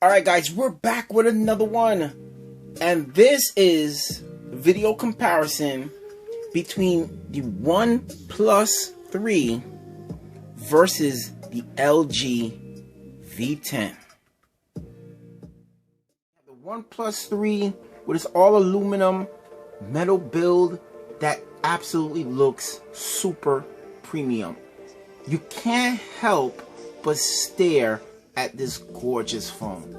Alright guys, we're back with another one. And this is video comparison between the OnePlus 3 versus the LG V10. The OnePlus 3 with its all aluminum metal build that absolutely looks super premium. You can't help but stare at this gorgeous phone.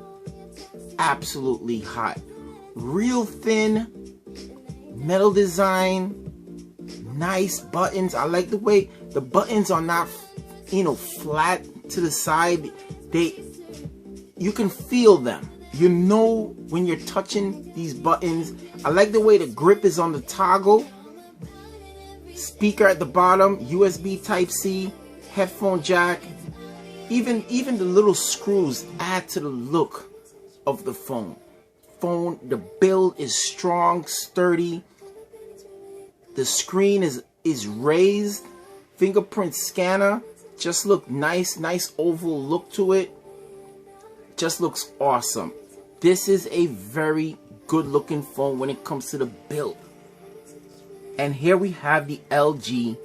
Absolutely hot. Real thin metal design, nice buttons. I like the way the buttons are not, flat to the side. You can feel them. You know when you're touching these buttons. I like the way the grip is on the toggle. Speaker at the bottom, USB Type-C, headphone jack. Even the little screws add to the look of the phone. The build is strong, sturdy. The screen is raised. Fingerprint scanner just look nice oval look to it. Just looks awesome. This is a very good looking phone when it comes to the build. And here we have the LG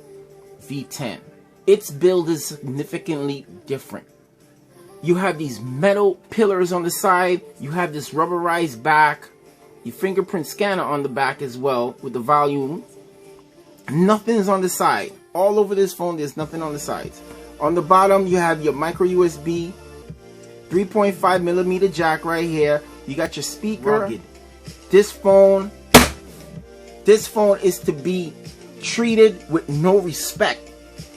V10. Its build is significantly different. You have these metal pillars on the side. You have this rubberized back. Your fingerprint scanner on the back as well with the volume. Nothing's on the side. All over this phone, there's nothing on the sides. On the bottom, you have your micro USB 3.5mm jack right here. You got your speaker. Rugged. This phone is to be treated with no respect.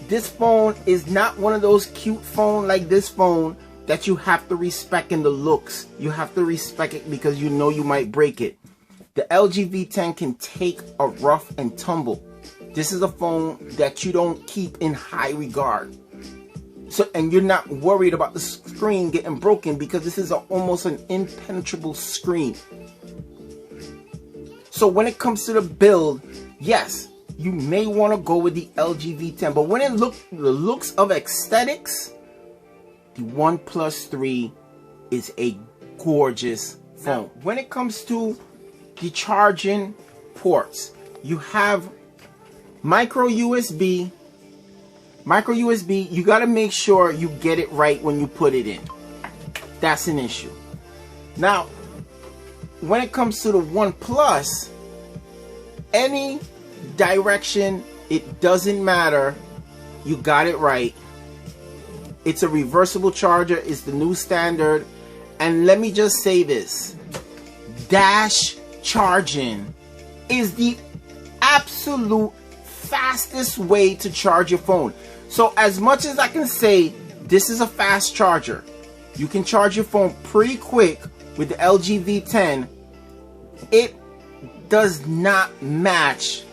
This phone is not one of those cute phones like this phone that you have to respect in the looks. You have to respect it because you know you might break it. The LG V10 can take a rough and tumble. This is a phone that you don't keep in high regard. And you're not worried about the screen getting broken because this is almost an impenetrable screen. So when it comes to the build, yes, you may want to go with the LG V10, but when the looks of aesthetics, the OnePlus 3 is a gorgeous phone. Now, when it comes to the charging ports, you have micro USB. You got to make sure you get it right when you put it in. That's an issue. Now, when it comes to the OnePlus, any direction, it doesn't matter, you got it right. It's a reversible charger. It's the new standard. And let me just say this, dash charging is the absolute fastest way to charge your phone. So as much as I can say this is a fast charger, you can charge your phone pretty quick with the LG V10. It does not match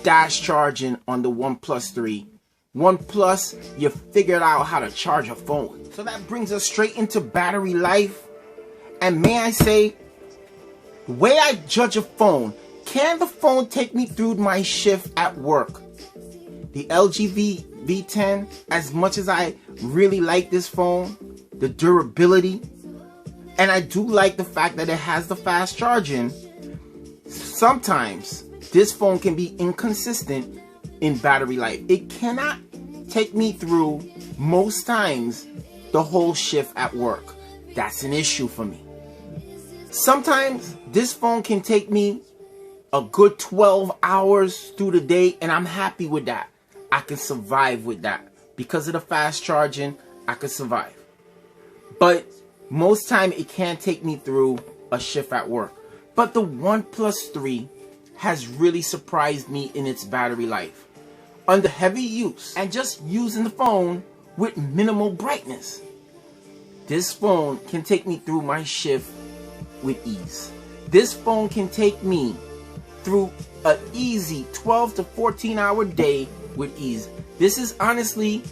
dash charging on the OnePlus 3. OnePlus, you figured out how to charge a phone. So that brings us straight into battery life. And may I say, the way I judge a phone, can the phone take me through my shift at work? The LG V10, as much as I really like this phone, the durability, and I do like the fact that it has the fast charging, sometimes this phone can be inconsistent in battery life. It cannot take me through most times the whole shift at work. That's an issue for me. Sometimes this phone can take me a good 12 hours through the day, and I'm happy with that. I can survive with that. Because of the fast charging, I can survive. But most time it can't take me through a shift at work. But the OnePlus 3 has really surprised me in its battery life. Under heavy use and just using the phone with minimal brightness, this phone can take me through my shift with ease. This phone can take me through an easy 12 to 14 hour day with ease. This is honestly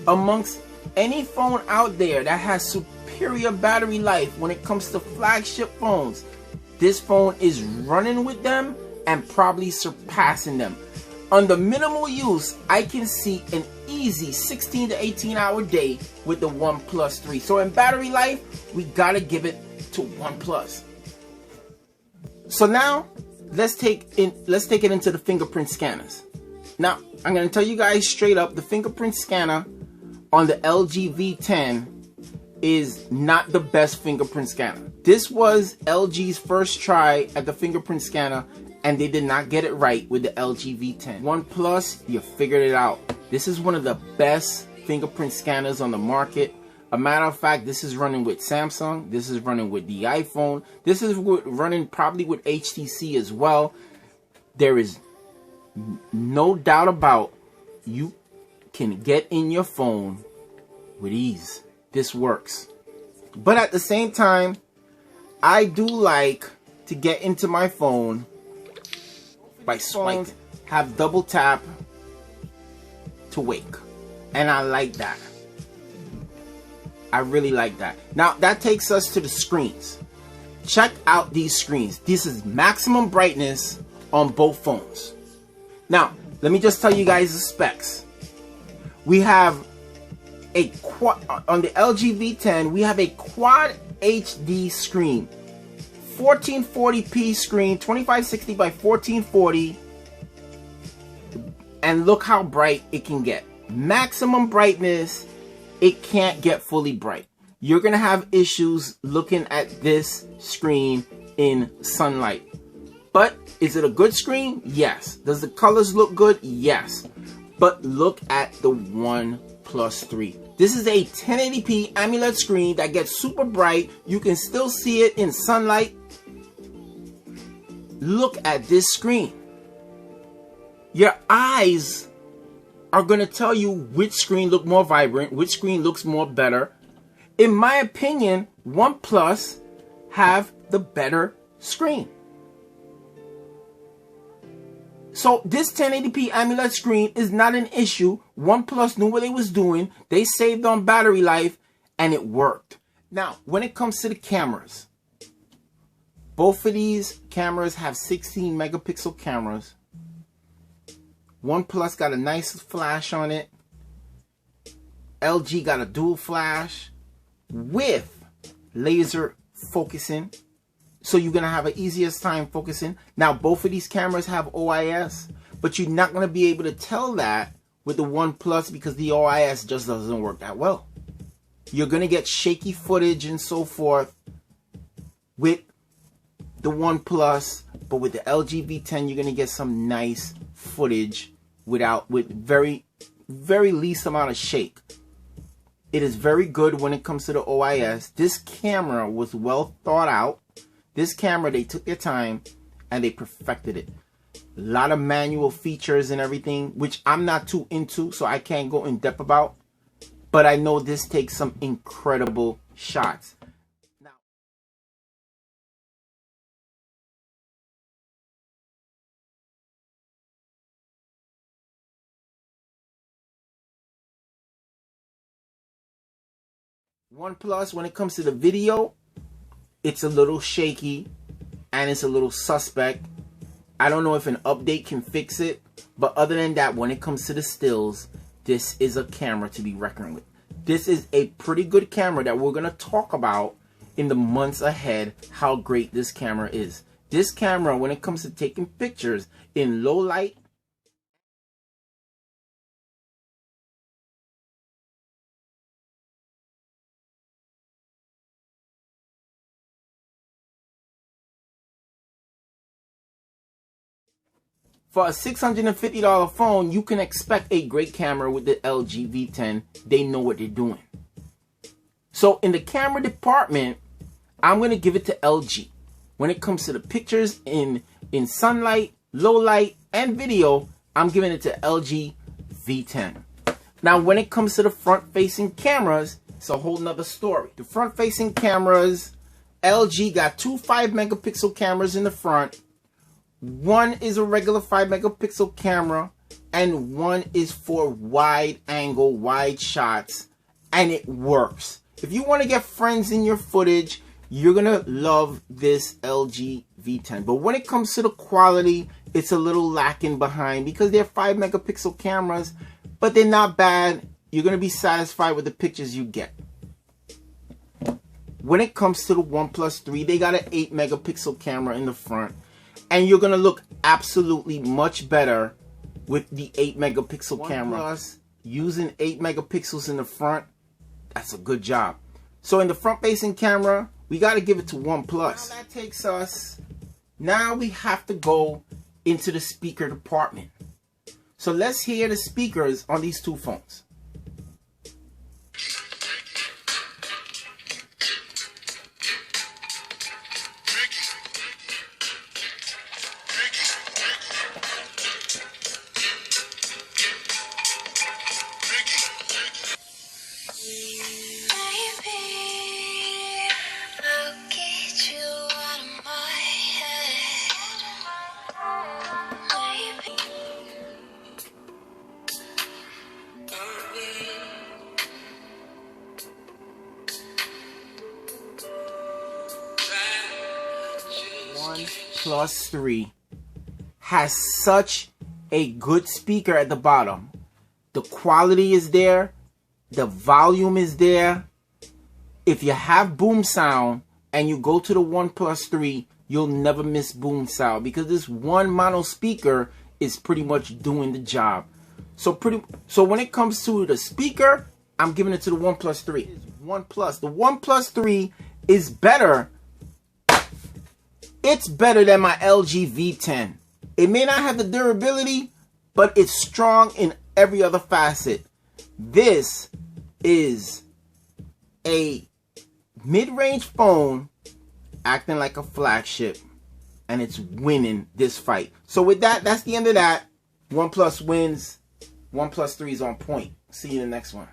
amongst any phone out there that has superior battery life when it comes to flagship phones. This phone is running with them and probably surpassing them. Under minimal use, I can see an easy 16 to 18 hour day with the OnePlus 3. So in battery life, we gotta give it to OnePlus. So now let's take it into the fingerprint scanners. Now I'm gonna tell you guys straight up, the fingerprint scanner on the LG V10 is not the best fingerprint scanner. This was LG's first try at the fingerprint scanner, and they did not get it right with the LG V10. OnePlus, you figured it out. This is one of the best fingerprint scanners on the market. A matter of fact, this is running with Samsung. This is running with the iPhone. This is running probably with HTC as well. There is no doubt about you can get in your phone with ease. This works. But at the same time, I do like to get into my phone by swiping, have double tap to wake. And I like that. I really like that. Now that takes us to the screens. Check out these screens. This is maximum brightness on both phones. Now, let me just tell you guys the specs. We have a quad on the LG V10. We have a quad HD screen, 1440p screen, 2560 by 1440, and look how bright it can get. Maximum brightness, it can't get fully bright. You're gonna have issues looking at this screen in sunlight. But is it a good screen? Yes. Does the colors look good? Yes. But look at the OnePlus 3. This is a 1080p AMOLED screen that gets super bright. You can still see it in sunlight. Look at this screen. Your eyes are going to tell you which screen looks more vibrant, which screen looks more better. In my opinion, OnePlus have the better screen. So this 1080p AMOLED screen is not an issue. OnePlus knew what they was doing. They saved on battery life and it worked. Now, when it comes to the cameras, both of these cameras have 16 megapixel cameras. OnePlus got a nice flash on it. LG got a dual flash with laser focusing. So you're going to have an easiest time focusing. Now, both of these cameras have OIS, but you're not going to be able to tell that with the OnePlus because the OIS just doesn't work that well. You're going to get shaky footage and so forth with the OnePlus, but with the LG V10, you're going to get some nice footage with very least amount of shake. It is very good when it comes to the OIS. This camera was well thought out. This camera, they took their time and they perfected it. A lot of manual features and everything, which I'm not too into, so I can't go in depth about. But I know this takes some incredible shots. Now, OnePlus, when it comes to the video, it's a little shaky and it's a little suspect. I don't know if an update can fix it, but other than that, when it comes to the stills, this is a camera to be reckoned with. This is a pretty good camera that we're going to talk about in the months ahead, how great this camera is. This camera, when it comes to taking pictures in low light, for a $650 phone, you can expect a great camera with the LG V10. They know what they're doing. So in the camera department, I'm going to give it to LG. When it comes to the pictures in sunlight, low light, and video, I'm giving it to LG V10. Now, when it comes to the front-facing cameras, it's a whole nother story. The front-facing cameras, LG got two 5-megapixel cameras in the front. One is a regular 5-megapixel camera, and one is for wide angle, wide shots, and it works. If you want to get friends in your footage, you're going to love this LG V10. But when it comes to the quality, it's a little lacking behind because they're 5 megapixel cameras, but they're not bad. You're going to be satisfied with the pictures you get. When it comes to the OnePlus 3, they got an 8 megapixel camera in the front, and you're going to look absolutely much better with the 8 megapixel camera. OnePlus using 8 megapixels in the front, that's a good job. So in the front facing camera, we got to give it to OnePlus. Now that takes us, now we have to go into the speaker department. So let's hear the speakers on these two phones. OnePlus 3 has such a good speaker at the bottom. The quality is there. The volume is there. If you have boom sound and you go to the OnePlus 3, you'll never miss boom sound because this one mono speaker is pretty much doing the job. So when it comes to the speaker, I'm giving it to the OnePlus 3. The OnePlus 3 is better. It's better than my LG V10. It may not have the durability, but it's strong in every other facet. This is a mid-range phone acting like a flagship, and it's winning this fight. So with that, that's the end of that. OnePlus wins. OnePlus 3 is on point. See you in the next one.